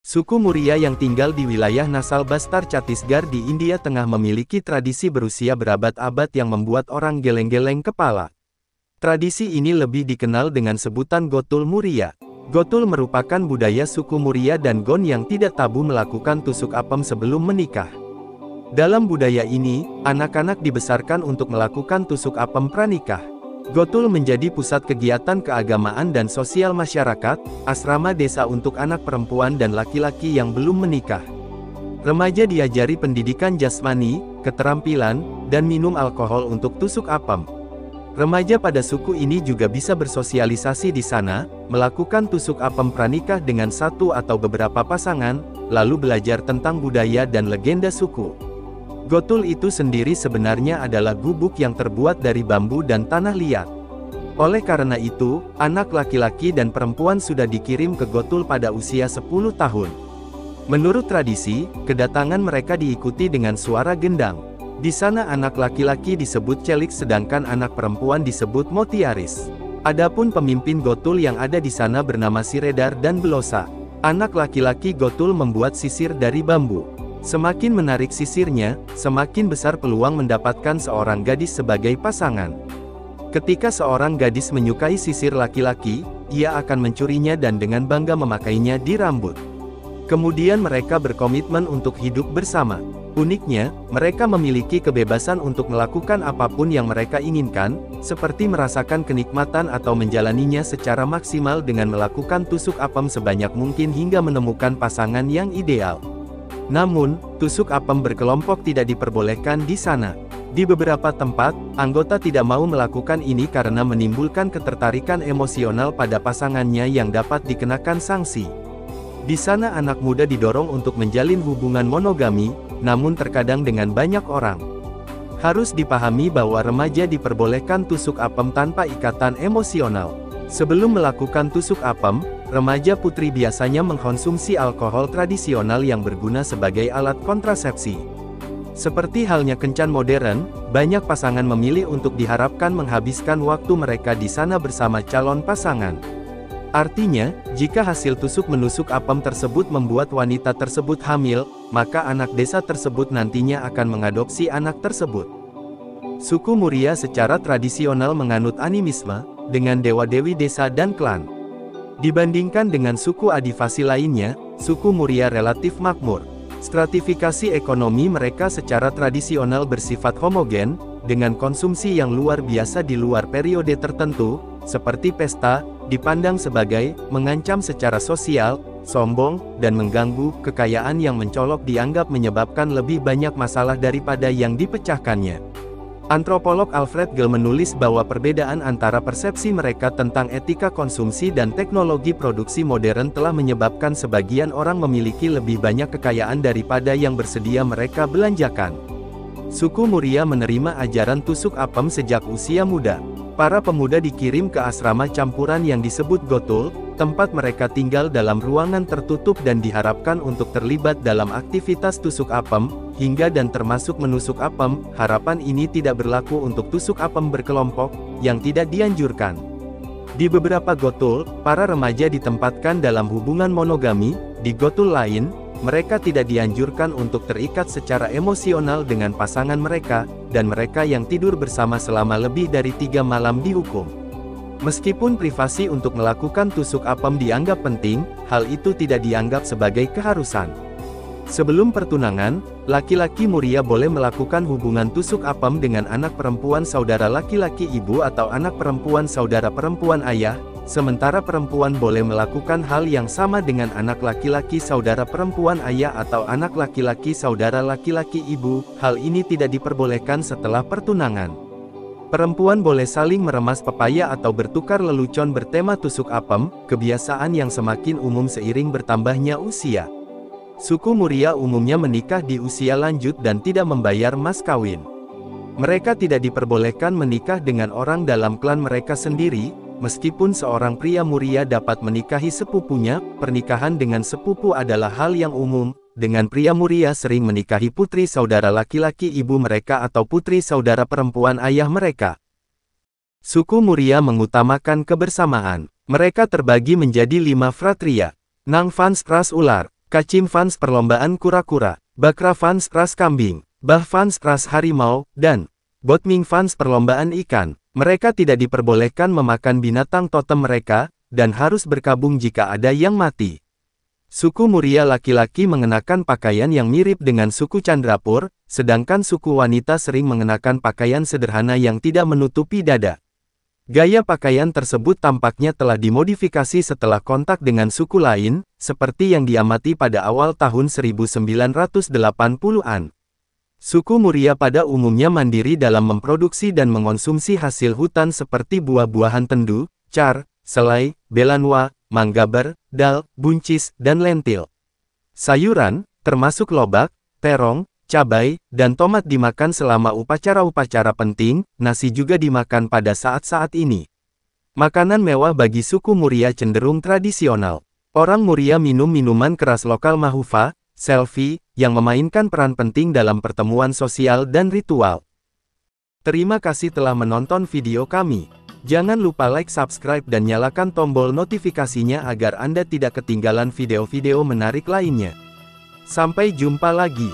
Suku Muria yang tinggal di wilayah Nasal Bastar Chhattisgarh di India Tengah memiliki tradisi berusia berabad-abad yang membuat orang geleng-geleng kepala. Tradisi ini lebih dikenal dengan sebutan Gotul Muria. Gotul merupakan budaya suku Muria dan Gon yang tidak tabu melakukan tusuk apem sebelum menikah. Dalam budaya ini, anak-anak dibesarkan untuk melakukan tusuk apem pranikah. Gotul menjadi pusat kegiatan keagamaan dan sosial masyarakat, asrama desa untuk anak perempuan dan laki-laki yang belum menikah. Remaja diajari pendidikan jasmani, keterampilan, dan minum alkohol untuk tusuk apem. Remaja pada suku ini juga bisa bersosialisasi di sana, melakukan tusuk apem pranikah dengan satu atau beberapa pasangan, lalu belajar tentang budaya dan legenda suku. Gotul itu sendiri sebenarnya adalah gubuk yang terbuat dari bambu dan tanah liat. Oleh karena itu, anak laki-laki dan perempuan sudah dikirim ke Gotul pada usia 10 tahun. Menurut tradisi, kedatangan mereka diikuti dengan suara gendang. Di sana anak laki-laki disebut celik sedangkan anak perempuan disebut motiaris. Adapun pemimpin Gotul yang ada di sana bernama Siredar dan Belosa. Anak laki-laki Gotul membuat sisir dari bambu. Semakin menarik sisirnya, semakin besar peluang mendapatkan seorang gadis sebagai pasangan. Ketika seorang gadis menyukai sisir laki-laki, ia akan mencurinya dan dengan bangga memakainya di rambut. Kemudian mereka berkomitmen untuk hidup bersama. Uniknya, mereka memiliki kebebasan untuk melakukan apapun yang mereka inginkan, seperti merasakan kenikmatan atau menjalaninya secara maksimal dengan melakukan tusuk apem sebanyak mungkin hingga menemukan pasangan yang ideal. Namun, tusuk apem berkelompok tidak diperbolehkan di sana. Di beberapa tempat, anggota tidak mau melakukan ini karena menimbulkan ketertarikan emosional pada pasangannya yang dapat dikenakan sanksi. Di sana anak muda didorong untuk menjalin hubungan monogami, namun terkadang dengan banyak orang. Harus dipahami bahwa remaja diperbolehkan tusuk apem tanpa ikatan emosional. Sebelum melakukan tusuk apem, remaja putri biasanya mengkonsumsi alkohol tradisional yang berguna sebagai alat kontrasepsi. Seperti halnya kencan modern, banyak pasangan memilih untuk diharapkan menghabiskan waktu mereka di sana bersama calon pasangan. Artinya, jika hasil tusuk menusuk apem tersebut membuat wanita tersebut hamil, maka anak desa tersebut nantinya akan mengadopsi anak tersebut. Suku Muria secara tradisional menganut animisme, dengan dewa-dewi desa dan klan. Dibandingkan dengan suku adivasi lainnya, suku Muria relatif makmur. Stratifikasi ekonomi mereka secara tradisional bersifat homogen, dengan konsumsi yang luar biasa di luar periode tertentu, seperti pesta, dipandang sebagai mengancam secara sosial, sombong, dan mengganggu. Kekayaan yang mencolok dianggap menyebabkan lebih banyak masalah daripada yang dipecahkannya. Antropolog Alfred Gell menulis bahwa perbedaan antara persepsi mereka tentang etika konsumsi dan teknologi produksi modern telah menyebabkan sebagian orang memiliki lebih banyak kekayaan daripada yang bersedia mereka belanjakan. Suku Muria menerima ajaran tusuk apem sejak usia muda. Para pemuda dikirim ke asrama campuran yang disebut Gotul, tempat mereka tinggal dalam ruangan tertutup dan diharapkan untuk terlibat dalam aktivitas tusuk apem, hingga dan termasuk menusuk apem. Harapan ini tidak berlaku untuk tusuk apem berkelompok, yang tidak dianjurkan. Di beberapa Gotul, para remaja ditempatkan dalam hubungan monogami. Di Gotul lain, mereka tidak dianjurkan untuk terikat secara emosional dengan pasangan mereka, dan mereka yang tidur bersama selama lebih dari 3 malam dihukum. Meskipun privasi untuk melakukan tusuk apem dianggap penting, hal itu tidak dianggap sebagai keharusan. Sebelum pertunangan, laki-laki Muria boleh melakukan hubungan tusuk apem dengan anak perempuan saudara laki-laki ibu atau anak perempuan saudara perempuan ayah, sementara perempuan boleh melakukan hal yang sama dengan anak laki-laki saudara perempuan ayah atau anak laki-laki saudara laki-laki ibu. Hal ini tidak diperbolehkan setelah pertunangan. Perempuan boleh saling meremas pepaya atau bertukar lelucon bertema tusuk apem, kebiasaan yang semakin umum seiring bertambahnya usia. Suku Muria umumnya menikah di usia lanjut dan tidak membayar mas kawin. Mereka tidak diperbolehkan menikah dengan orang dalam klan mereka sendiri, meskipun seorang pria Muria dapat menikahi sepupunya. Pernikahan dengan sepupu adalah hal yang umum, dengan pria Muria sering menikahi putri saudara laki-laki ibu mereka atau putri saudara perempuan ayah mereka. Suku Muria mengutamakan kebersamaan. Mereka terbagi menjadi 5 fratria. Nang Van Stras Ular, Kacim fans perlombaan kura-kura, Bakra fans ras kambing, Bah fans ras harimau, dan Botming fans perlombaan ikan. Mereka tidak diperbolehkan memakan binatang totem mereka, dan harus berkabung jika ada yang mati. Suku Muria laki-laki mengenakan pakaian yang mirip dengan suku Chandrapur, sedangkan suku wanita sering mengenakan pakaian sederhana yang tidak menutupi dada. Gaya pakaian tersebut tampaknya telah dimodifikasi setelah kontak dengan suku lain, seperti yang diamati pada awal tahun 1980-an. Suku Muria pada umumnya mandiri dalam memproduksi dan mengonsumsi hasil hutan seperti buah-buahan tendu, car, selai, belanwa, manggaber, dal, buncis, dan lentil. Sayuran, termasuk lobak, terong, cabai, dan tomat dimakan selama upacara-upacara penting. Nasi juga dimakan pada saat-saat ini. Makanan mewah bagi suku Muria cenderung tradisional. Orang Muria minum minuman keras lokal Mahufa, selfie, yang memainkan peran penting dalam pertemuan sosial dan ritual. Terima kasih telah menonton video kami. Jangan lupa like, subscribe, dan nyalakan tombol notifikasinya agar Anda tidak ketinggalan video-video menarik lainnya. Sampai jumpa lagi.